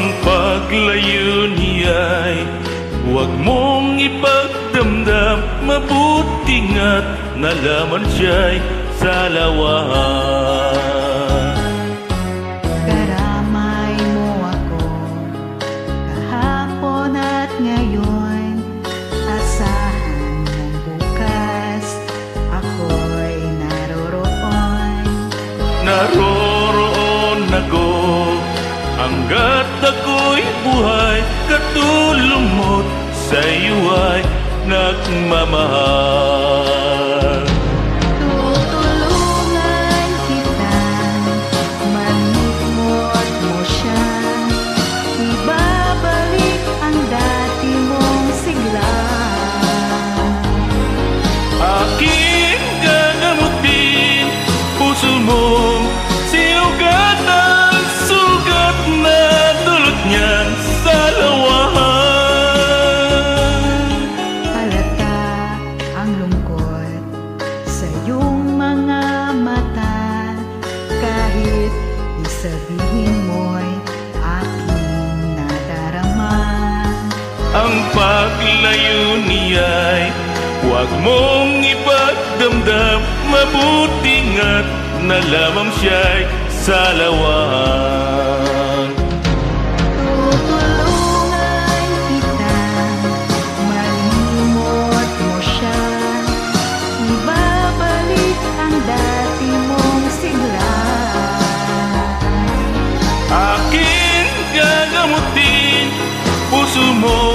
Ang paglayo niya'y huwag mong ipagdamdam, mabuti nga't nalaman siya'y salawahan. Karamay mo ako kahapon at ngayon, asahan mong bukas ako'y naroroon. Naroroon ako hanggat ako'y buhay, katulong mo't sa'yo ay nagmamahal. Tutulungan kita, malimot mo siya, ibabalik ang dati mong sigla. Aking gagamutin, puso mong sinugatan, sugat na dulot niyan sa lawahan. Halata ang lungkot sa iyong mga mata, kahit isabihin mo'y aking nadarama. Ang paglayo niya'y huwag mong ipagdamdam, mabuti nga't nalaman siya'y salawahan. Tutulungan kita, malimot mo siya, ibabalik ang dati mong sigla. Aking gagamutin, puso mo